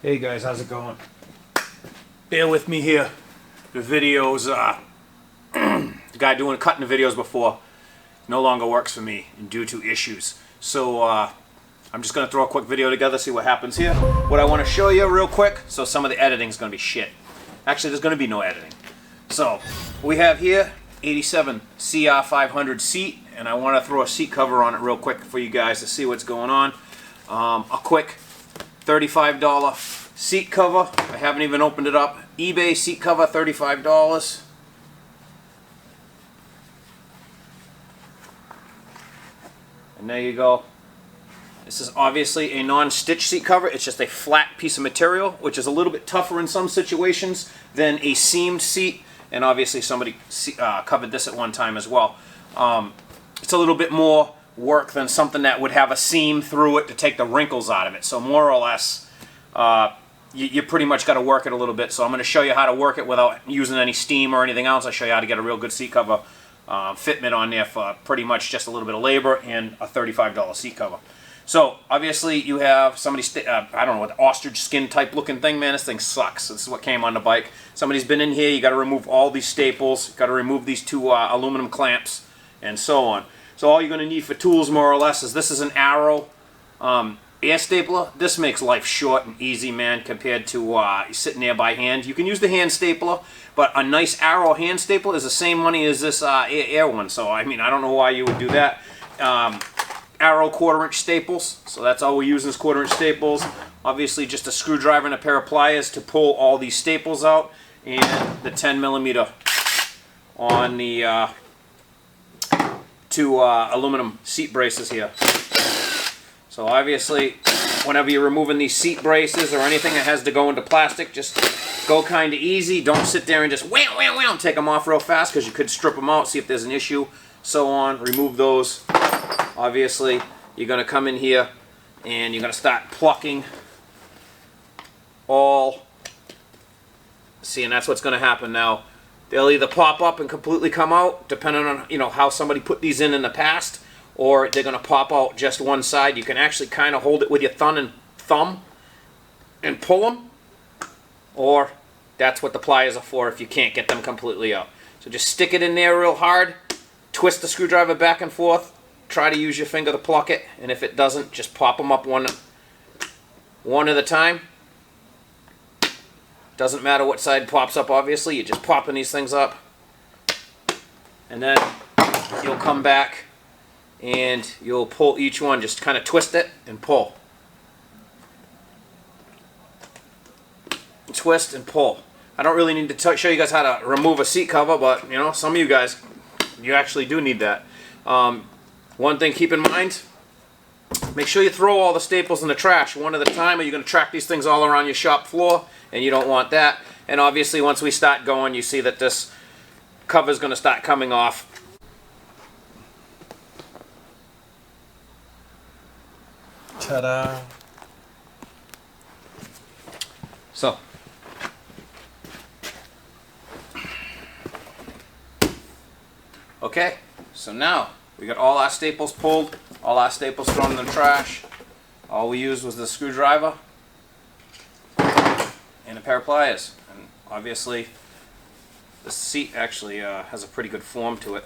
Hey guys, how's it going? Bear with me here. The videos, the guy cutting the videos before no longer works for me due to issues. So I'm just going to throw a quick video together, see what happens here. What I want to show you real quick, so some of the editing is going to be shit. Actually, there's going to be no editing. So we have here 87 cr500 seat, and I want to throw a seat cover on it real quick for you guys to see what's going on. A quick $35 seat cover. I haven't even opened it up. eBay seat cover, $35. And there you go. This is obviously a non-stitch seat cover. It's just a flat piece of material, which is a little bit tougher in some situations than a seamed seat. And obviously somebody covered this at one time as well. It's a little bit more work than something that would have a seam through it to take the wrinkles out of it. So more or less, you pretty much got to work it a little bit. So I'm going to show you how to work it without using any steam or anything else. I'll show you how to get a real good seat cover fitment on there for pretty much just a little bit of labor and a $35 seat cover. So obviously you have somebody, I don't know, what ostrich skin type looking thing, man. This thing sucks. This is what came on the bike. Somebody's been in here. You got to remove all these staples. Got to remove these two aluminum clamps and so on. So all you're going to need for tools, more or less, is this is an Arrow air stapler. This makes life short and easy, man, compared to sitting there by hand. You can use the hand stapler, but a nice Arrow hand stapler is the same money as this air one. So, I mean, I don't know why you would do that. Arrow 1/4" staples. So that's all we use is 1/4" staples. Obviously, just a screwdriver and a pair of pliers to pull all these staples out. And the 10mm on the two aluminum seat braces here. So obviously, whenever you're removing these seat braces or anything that has to go into plastic, just go kind of easy. Don't sit there and just wham, wham, wham, take them off real fast, because you could strip them out, see if there's an issue, so on. Remove those. Obviously, you're going to come in here and you're going to start plucking all. See, and that's what's going to happen now. They'll either pop up and completely come out, depending on how somebody put these in the past, or they're going to pop out just one side. You can actually kind of hold it with your thumb and pull them, or that's what the pliers are for if you can't get them completely out. So just stick it in there real hard, twist the screwdriver back and forth, try to use your finger to pluck it, and if it doesn't, just pop them up one at a time. Doesn't matter what side pops up, obviously. You're just popping these things up. And then you'll come back and you'll pull each one. Just kind of twist it and pull. Twist and pull. I don't really need to show you guys how to remove a seat cover, but some of you guys, you actually do need that. One thing keep in mind, make sure you throw all the staples in the trash one at a time, or you're going to track these things all around your shop floor, and you don't want that. And obviously once we start going, you see that this cover is going to start coming off. Ta-da! So okay, so now we got all our staples pulled, all our staples thrown in the trash. All we used was the screwdriver and a pair of pliers. And obviously, the seat actually has a pretty good form to it.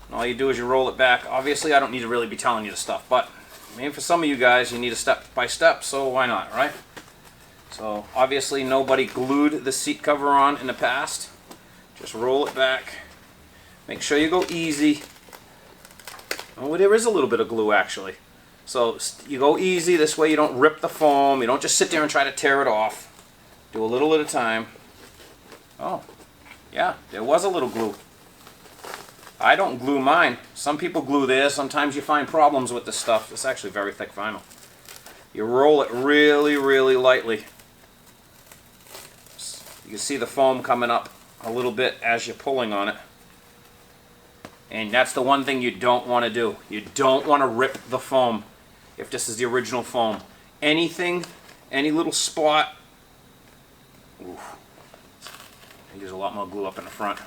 And all you do is you roll it back. Obviously, I don't need to really be telling you the stuff, but maybe for some of you guys, you need a step by step, so why not, right? So obviously, nobody glued the seat cover on in the past. Just roll it back. Make sure you go easy. Oh, there is a little bit of glue actually. So you go easy, this way you don't rip the foam, you don't just sit there and try to tear it off. Do a little at a time. Oh, yeah, there was a little glue. I don't glue mine. Some people glue theirs. Sometimes you find problems with this stuff. It's actually very thick vinyl. You roll it really, really lightly. You can see the foam coming up a little bit as you're pulling on it. And that's the one thing you don't want to do. You don't want to rip the foam if this is the original foam. Anything, any little spot. Oof. There's a lot more glue up in the front.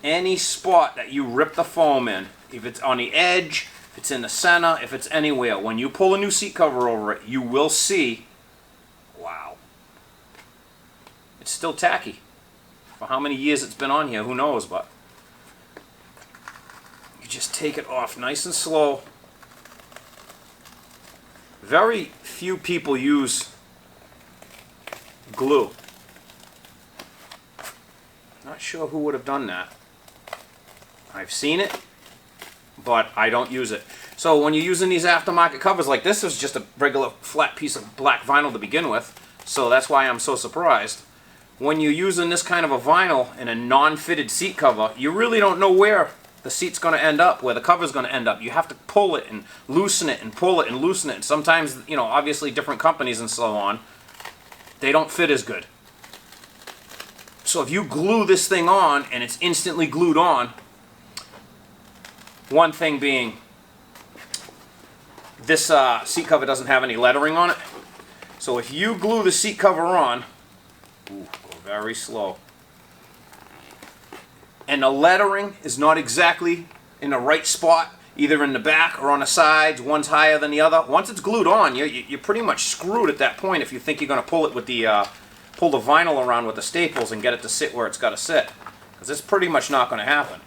Any spot that you rip the foam in, if it's on the edge, if it's in the center, if it's anywhere, when you pull a new seat cover over it, you will see, wow, It's still tacky. For how many years it's been on here, who knows, but you just take it off nice and slow. Very few people use glue. Not sure who would have done that. I've seen it, but I don't use it. So when you're using these aftermarket covers like this, is just a regular flat piece of black vinyl to begin with, so that's why I'm so surprised. When you're using this kind of a vinyl in a non-fitted seat cover, you really don't know where the seat's going to end up, where the cover's going to end up. You have to pull it and loosen it and pull it and loosen it. And sometimes, you know, obviously different companies and so on, they don't fit as good. So if you glue this thing on and it's instantly glued on, one thing being, this seat cover doesn't have any lettering on it. So if you glue the seat cover on, go very slow, and the lettering is not exactly in the right spot, either in the back or on the sides, one's higher than the other, once it's glued on, you're pretty much screwed at that point if you think you're going to pull it with the pull the vinyl around with the staples and get it to sit where it's got to sit, because it's pretty much not going to happen.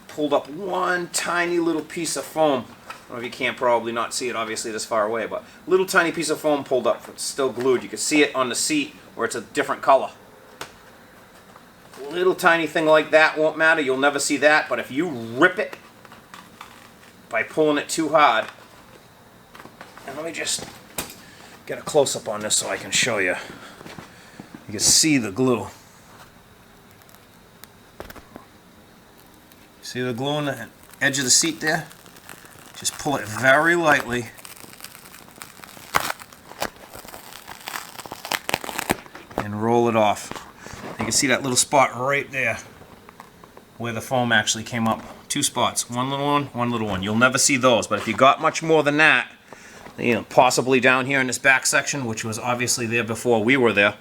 Pulled up one tiny little piece of foam. I don't know if you can't probably not see it obviously this far away, but little tiny piece of foam pulled up. It's still glued. You can see it on the seat where it's a different color. Little tiny thing like that won't matter. You'll never see that, but if you rip it by pulling it too hard, and let me just get a close-up on this so I can show you. You can see the glue. See the glue on the edge of the seat there? Just pull it very lightly. And roll it off. You can see that little spot right there where the foam actually came up. Two spots, one little one, one little one. You'll never see those, but if you got much more than that, you know, possibly down here in this back section, which was obviously there before we were there,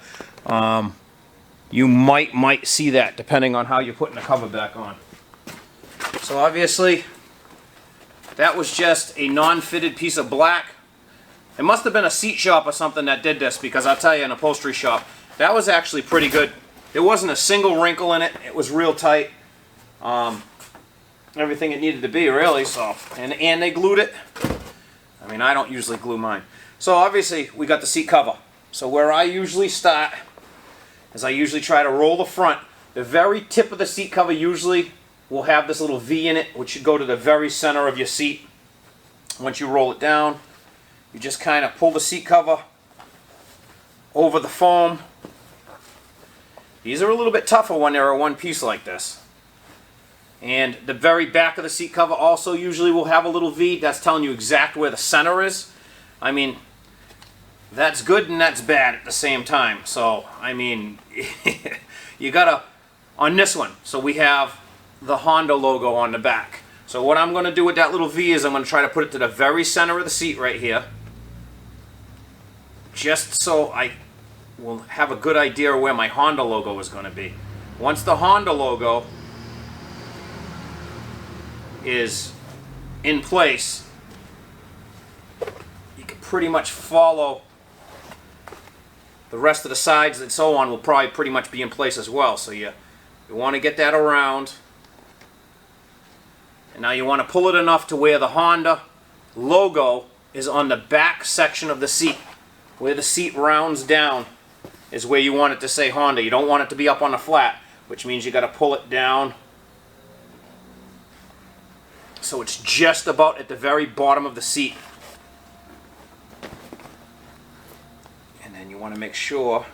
you might see that depending on how you're putting the cover back on. So obviously, that was just a non-fitted piece of black. It must have been a seat shop or something that did this, because I'll tell you, an upholstery shop, that was actually pretty good. There wasn't a single wrinkle in it. It was real tight. Everything it needed to be, really. So, and they glued it. I mean, I don't usually glue mine. So obviously, we got the seat cover. So where I usually start is I usually try to roll the front. The very tip of the seat cover usually will have this little V in it, which should go to the very center of your seat. Once you roll it down, you just kind of pull the seat cover over the foam. These are a little bit tougher when they're a one piece like this. And the very back of the seat cover also usually will have a little V. That's telling you exactly where the center is. I mean, that's good and that's bad at the same time. So, I mean, you gotta, on this one, so we have the Honda logo on the back. So what I'm going to do with that little V is I'm going to try to put it to the very center of the seat right here, just so I will have a good idea where my Honda logo is going to be. Once the Honda logo is in place, you can pretty much follow the rest of the sides and so on will probably pretty much be in place as well. So you want to get that around. And now you want to pull it enough to where the Honda logo is on the back section of the seat. Where the seat rounds down is where you want it to say Honda. You don't want it to be up on the flat, which means you got to pull it down so it's just about at the very bottom of the seat. And then you want to make sure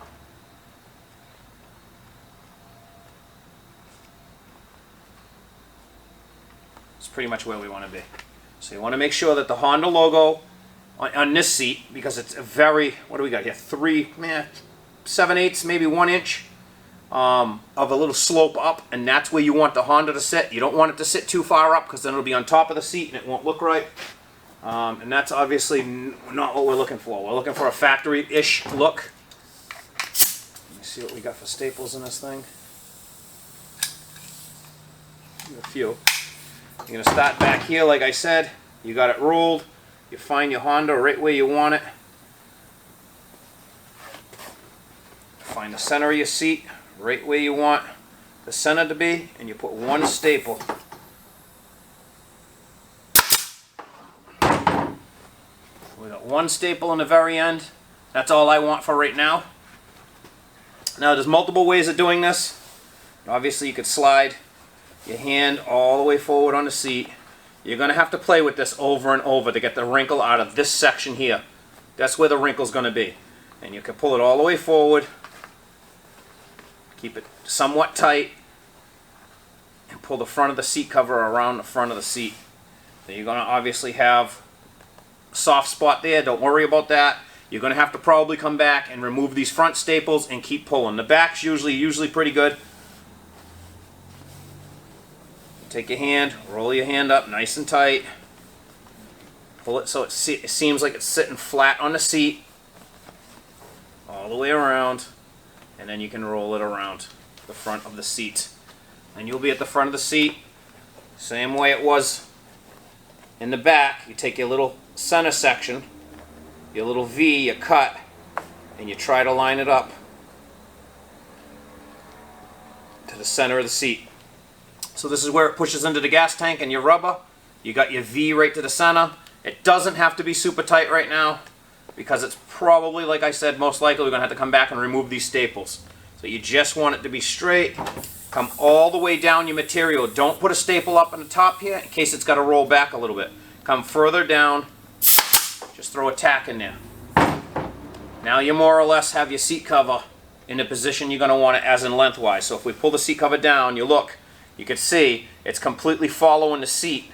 it's pretty much where we want to be. So you want to make sure that the Honda logo on this seat, because it's a very, what do we got here, 7/8, maybe 1 inch of a little slope up, and that's where you want the Honda to sit. You don't want it to sit too far up, because then it'll be on top of the seat and it won't look right. And that's obviously not what we're looking for. We're looking for a factory-ish look. Let me see what we got for staples in this thing. A few. You're going to start back here, like I said. You got it rolled. You find your Honda right where you want it. find the center of your seat, right where you want the center to be, and you put one staple. We got one staple in the very end. That's all I want for right now. Now there's multiple ways of doing this. Obviously you could slide your hand all the way forward on the seat. You're going to have to play with this over and over to get the wrinkle out of this section here. That's where the wrinkle's going to be. And you can pull it all the way forward. Keep it somewhat tight. And pull the front of the seat cover around the front of the seat. Then you're going to obviously have a soft spot there. Don't worry about that. You're going to have to probably come back and remove these front staples and keep pulling. The back's usually pretty good. Take your hand, roll your hand up nice and tight. Pull it so it seems like it's sitting flat on the seat. All the way around. And then you can roll it around the front of the seat. And you'll be at the front of the seat. Same way it was in the back. You take your little center section, your little V, you cut, and you try to line it up to the center of the seat. So this is where it pushes into the gas tank and your rubber. You got your V right to the center. It doesn't have to be super tight right now because it's probably, like I said, most likely we're going to have to come back and remove these staples. So you just want it to be straight. Come all the way down your material. Don't put a staple up on the top here in case it's got to roll back a little bit. Come further down. Just throw a tack in there. Now you more or less have your seat cover in the position you're going to want it as in lengthwise. So if we pull the seat cover down, you look. You can see it's completely following the seat.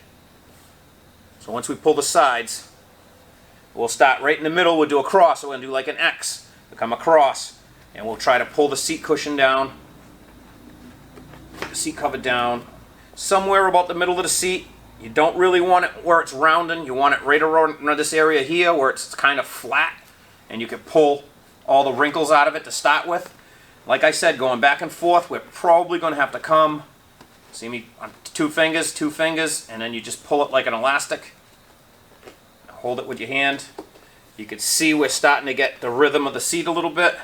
So once we pull the sides, we'll start right in the middle. We'll do a cross. So we're going to do like an X. We'll come across, and we'll try to pull the seat cushion down, the seat cover down, somewhere about the middle of the seat. You don't really want it where it's rounding. You want it right around this area here where it's kind of flat, and you can pull all the wrinkles out of it to start with. Like I said, going back and forth, we're probably going to have to come. See me on two fingers, and then you just pull it like an elastic. Hold it with your hand. You can see we're starting to get the rhythm of the seat a little bit.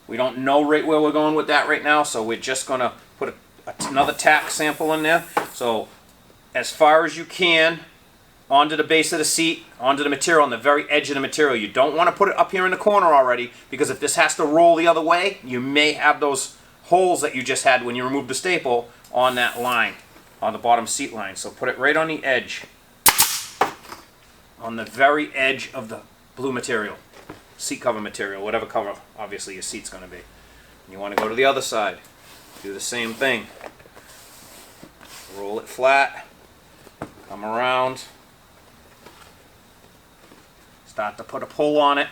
We don't know right where we're going with that right now, so we're just going to put another tack sample in there. So as far as you can, onto the base of the seat, onto the material, on the very edge of the material. You don't want to put it up here in the corner already, because if this has to roll the other way, you may have those holes that you just had when you removed the staple on that line, on the bottom seat line. So put it right on the edge, on the very edge of the blue material, seat cover material, whatever cover obviously your seat's going to be. And you want to go to the other side, do the same thing. Roll it flat, come around, start to put a pull on it.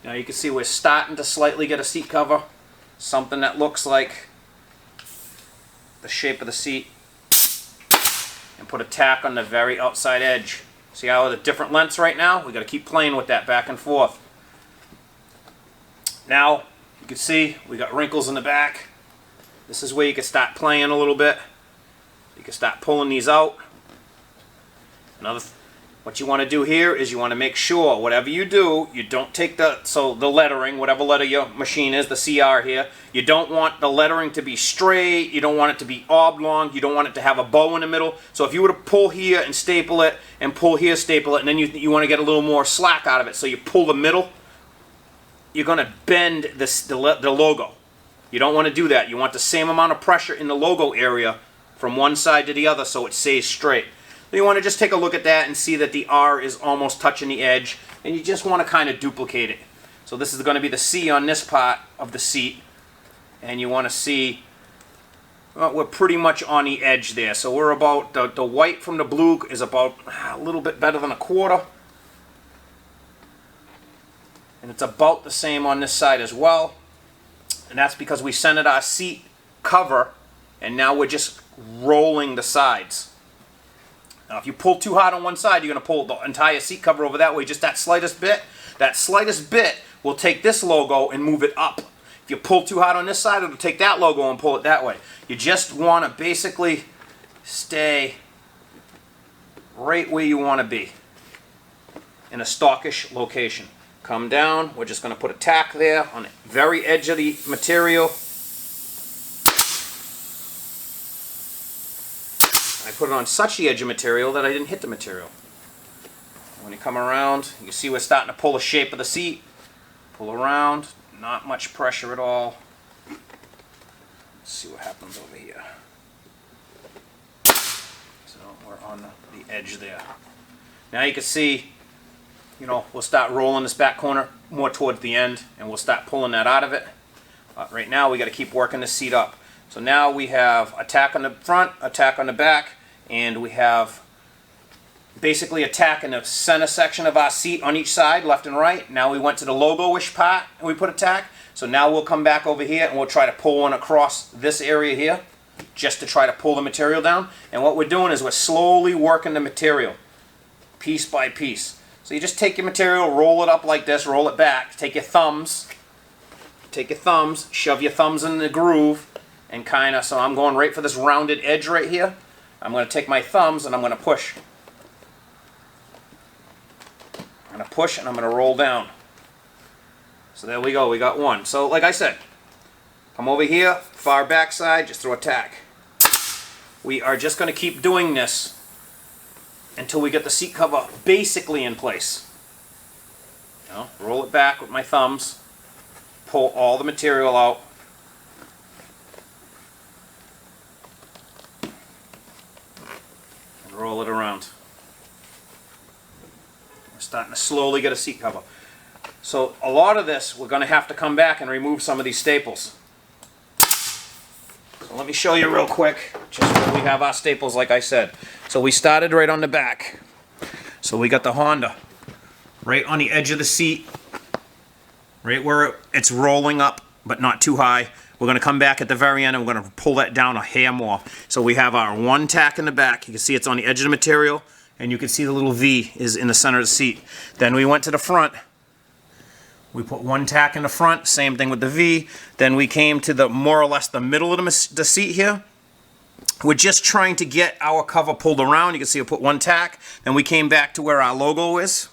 Now you can see we're starting to slightly get a seat cover, something that looks like the shape of the seat, and put a tack on the very outside edge. See how the different lengths right now? We got to keep playing with that back and forth. Now you can see we got wrinkles in the back. This is where you can start playing a little bit. You can start pulling these out. What you want to do here is you want to make sure whatever you do, you don't take the lettering, whatever letter your machine is, the CR here, you don't want the lettering to be straight, you don't want it to be oblong, you don't want it to have a bow in the middle. So if you were to pull here and staple it, and pull here, staple it, and then you want to get a little more slack out of it, so you pull the middle, you're going to bend the logo. You don't want to do that. You want the same amount of pressure in the logo area from one side to the other so it stays straight. So you want to just take a look at that and see that the R is almost touching the edge, and you just want to kind of duplicate it. So this is going to be the C on this part of the seat, and you want to see, well, we're pretty much on the edge there. So we're about, the white from the blue is about a little bit better than a quarter, and it's about the same on this side as well. And that's because we centered our seat cover, and now we're just rolling the sides. Now if you pull too hard on one side, you're going to pull the entire seat cover over that way. Just that slightest bit will take this logo and move it up. If you pull too hard on this side, it'll take that logo and pull it that way. You just want to basically stay right where you want to be, in a stockish location. come down. We're just going to put a tack there on the very edge of the material. I put it on such the edge of material that I didn't hit the material. When you come around, you see we're starting to pull the shape of the seat. Pull around, not much pressure at all. Let's see what happens over here. So we're on the edge there. Now you can see, you know, we'll start rolling this back corner more towards the end, and we'll start pulling that out of it. Right now we got to keep working the seat up. So now we have a tack on the front, a tack on the back, and we have basically a tack in the center section of our seat on each side, left and right. Now we went to the logo-ish part and we put a tack. So now we'll come back over here and we'll try to pull one across this area here, just to try to pull the material down. And what we're doing is we're slowly working the material, piece by piece. So you just take your material, roll it up like this, roll it back, take your thumbs, shove your thumbs in the groove, and kind of, so I'm going right for this rounded edge right here. I'm going to take my thumbs and I'm going to push. I'm going to push and I'm going to roll down. So there we go, we got one. So like I said, come over here, far back side, just throw a tack. We are just going to keep doing this until we get the seat cover basically in place. You know, roll it back with my thumbs, pull all the material out. And roll it around. We're starting to slowly get a seat cover. So a lot of this, we're going to have to come back and remove some of these staples. So let me show you real quick, just where we have our staples like I said. So we started right on the back. So we got the Honda right on the edge of the seat, right where it's rolling up, but not too high. We're going to come back at the very end and we're going to pull that down a hair more. So we have our one tack in the back. You can see it's on the edge of the material, and you can see the little V is in the center of the seat. Then we went to the front. We put one tack in the front, same thing with the V. Then we came to the more or less the middle of the seat here. We're just trying to get our cover pulled around. You can see I put one tack. Then we came back to where our logo is.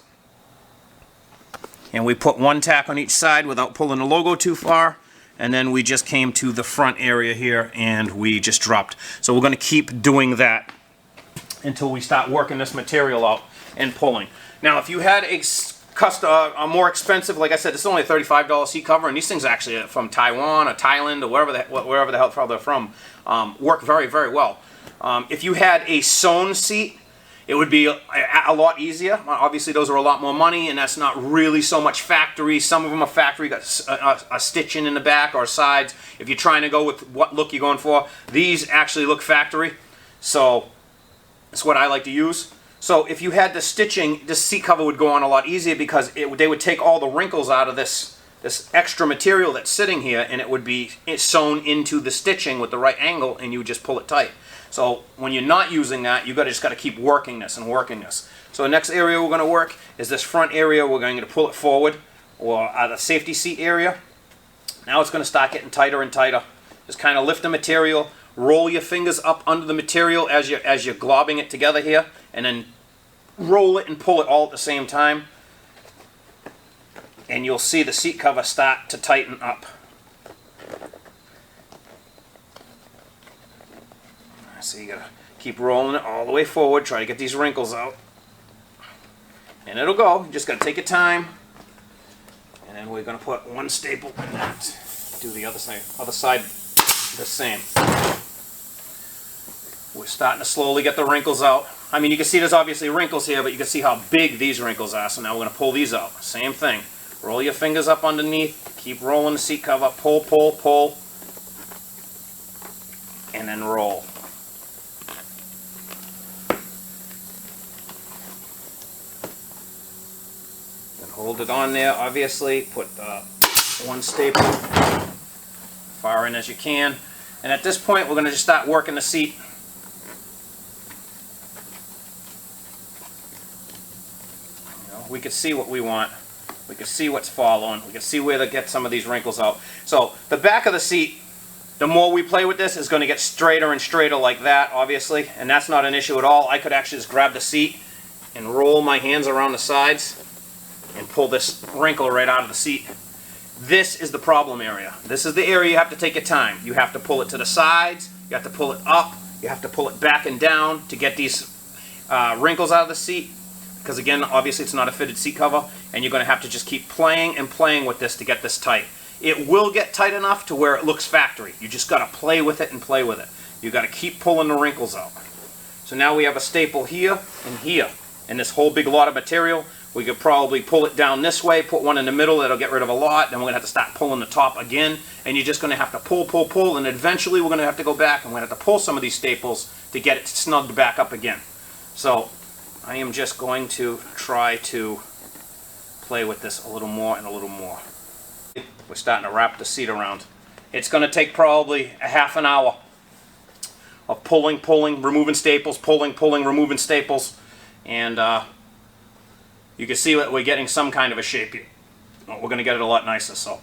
And we put one tack on each side without pulling the logo too far. And then we just came to the front area here and we just dropped. So we're going to keep doing that until we start working this material out and pulling. Now if you had a more expensive, like I said, this is only a $35 seat cover, and these things actually from Taiwan or Thailand or wherever the hell they're from, work very, very well. If you had a sewn seat, it would be a lot easier. Obviously, those are a lot more money, and that's not really so much factory. Some of them are factory, got a stitching in the back or sides. If you're trying to go with what look you're going for, these actually look factory. So that's what I like to use. So if you had the stitching, this seat cover would go on a lot easier because they would take all the wrinkles out of this extra material that's sitting here, and it would be sewn into the stitching with the right angle, and you would just pull it tight. So when you're not using that, you just got to keep working this and working this. So the next area we're going to work is this front area. We're going to pull it forward, or the safety seat area. Now it's going to start getting tighter and tighter. Just kind of lift the material, roll your fingers up under the material as you're globbing it together here, and then roll it and pull it all at the same time. And you'll see the seat cover start to tighten up. So you gotta keep rolling it all the way forward, try to get these wrinkles out. And it'll go, you just gotta take your time. And then we're gonna put one staple and then do the other side the same. We're starting to slowly get the wrinkles out. I mean, you can see there's obviously wrinkles here, but you can see how big these wrinkles are. So now we're gonna pull these out. Same thing. Roll your fingers up underneath, keep rolling the seat cover, pull, pull, pull, and then roll. Then hold it on there, obviously, put one staple far in as you can. And at this point, we're going to just start working the seat. You know, we can see what we want. We can see what's following. We can see where to get some of these wrinkles out. So the back of the seat, the more we play with this, is going to get straighter and straighter like that, obviously. And that's not an issue at all. I could actually just grab the seat and roll my hands around the sides and pull this wrinkle right out of the seat. This is the problem area. This is the area you have to take your time. You have to pull it to the sides, you have to pull it up, you have to pull it back and down to get these wrinkles out of the seat. Because again, obviously it's not a fitted seat cover, and you're going to have to just keep playing and playing with this to get this tight. It will get tight enough to where it looks factory. You just got to play with it and play with it. You got to keep pulling the wrinkles out. So now we have a staple here and here, and this whole big lot of material. We could probably pull it down this way, put one in the middle, that'll get rid of a lot, then we're going to have to start pulling the top again, and you're just going to have to pull, pull, pull, and eventually we're going to have to go back and we're going to have to pull some of these staples to get it snugged back up again. So I am just going to try to play with this a little more and a little more. We're starting to wrap the seat around. It's going to take probably a half an hour of pulling, pulling, removing staples, pulling, pulling, removing staples, and you can see that we're getting some kind of a shape here. We're going to get it a lot nicer. So.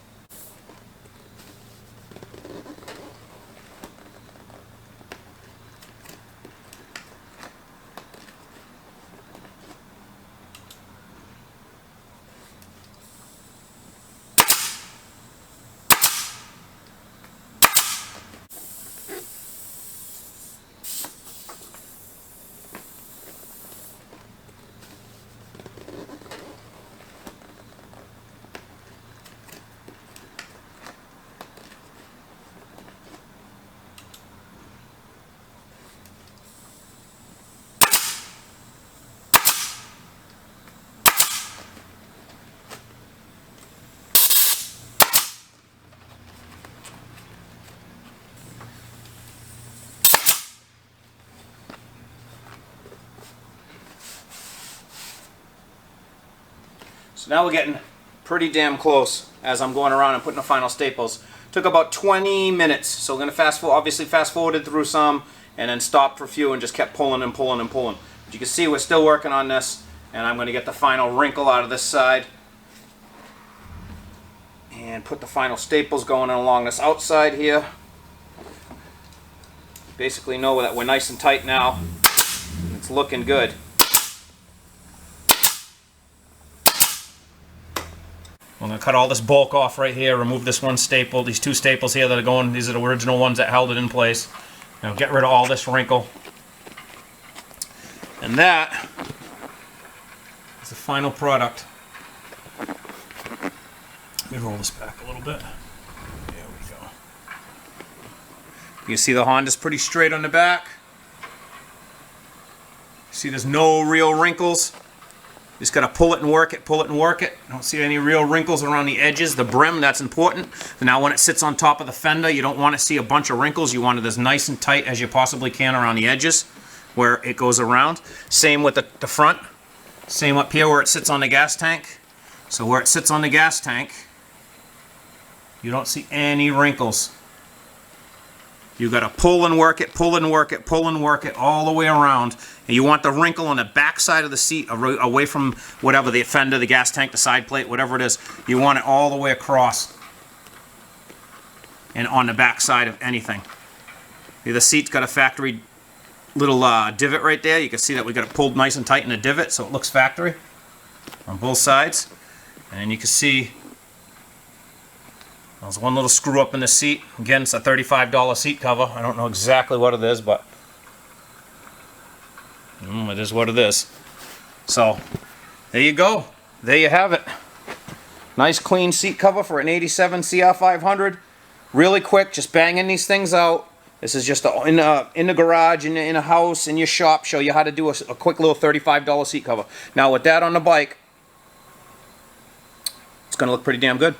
So now we're getting pretty damn close as I'm going around and putting the final staples. Took about 20 minutes, so we're going to fast forwarded through some and then stopped for a few and just kept pulling and pulling and pulling. But you can see we're still working on this, and I'm going to get the final wrinkle out of this side and put the final staples going along this outside here. Basically know that we're nice and tight now. It's looking good. I'm going to cut all this bulk off right here, remove this one staple, these two staples here that are going, these are the original ones that held it in place. Now get rid of all this wrinkle. And that is the final product. Let me roll this back a little bit. There we go. You see the Honda's pretty straight on the back. See there's no real wrinkles. Just got to pull it and work it, pull it and work it. Don't see any real wrinkles around the edges. The brim, that's important. Now when it sits on top of the fender, you don't want to see a bunch of wrinkles. You want it as nice and tight as you possibly can around the edges where it goes around. Same with the front. Same up here where it sits on the gas tank. So where it sits on the gas tank, you don't see any wrinkles. You got to pull and work it, pull and work it, pull and work it all the way around. And you want the wrinkle on the back side of the seat, away from whatever, the fender, the gas tank, the side plate, whatever it is. You want it all the way across and on the back side of anything. The seat's got a factory little divot right there. You can see that we got it pulled nice and tight in the divot so it looks factory on both sides. And you can see there's one little screw up in the seat. Again, it's a $35 seat cover. I don't know exactly what it is, but it is what it is. So, there you go. There you have it. Nice clean seat cover for an 87 cr500. Really quick, just banging these things out. This is just in the garage, in a house, in your shop, show you how to do a quick little $35 seat cover. Now with that on the bike, it's going to look pretty damn good.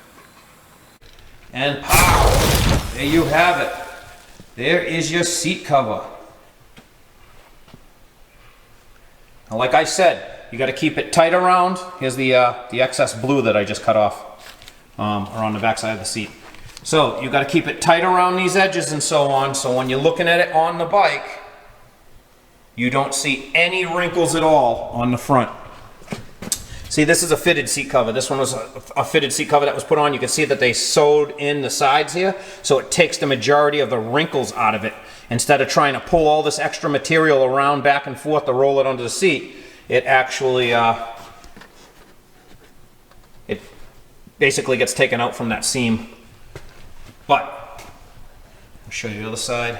And pow! There you have it. There is your seat cover. Now, like I said, you got to keep it tight around. Here's the excess blue that I just cut off around the back side of the seat. So you got to keep it tight around these edges and so on. So when you're looking at it on the bike, you don't see any wrinkles at all on the front. See, this is a fitted seat cover. This one was a fitted seat cover that was put on. You can see that they sewed in the sides here, so it takes the majority of the wrinkles out of it. Instead of trying to pull all this extra material around back and forth to roll it onto the seat, it actually basically gets taken out from that seam. But I'll show you the other side.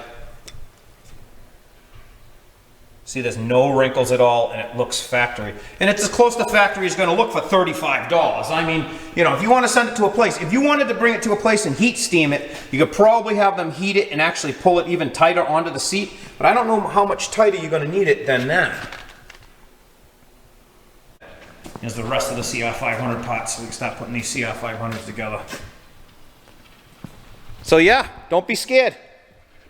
See, there's no wrinkles at all, and it looks factory. And it's as close to factory as going to look for $35. I mean, you know, if you want to send it to a place, if you wanted to bring it to a place and heat steam it, you could probably have them heat it and actually pull it even tighter onto the seat. But I don't know how much tighter you're going to need it than that. Here's the rest of the cr500 parts, so we can start putting these cr500s together. So yeah, don't be scared.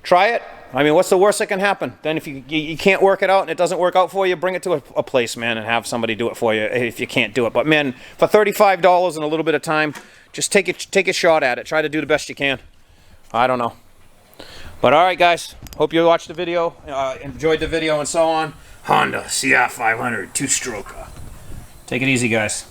Try it. I mean, what's the worst that can happen? Then if you can't work it out and it doesn't work out for you, bring it to a place, man, and have somebody do it for you if you can't do it. But man, for $35 and a little bit of time, just take a shot at it. Try to do the best you can. I don't know. But all right, guys. Hope you watched the video, enjoyed the video and so on. Honda CR500 two-stroker. Take it easy, guys.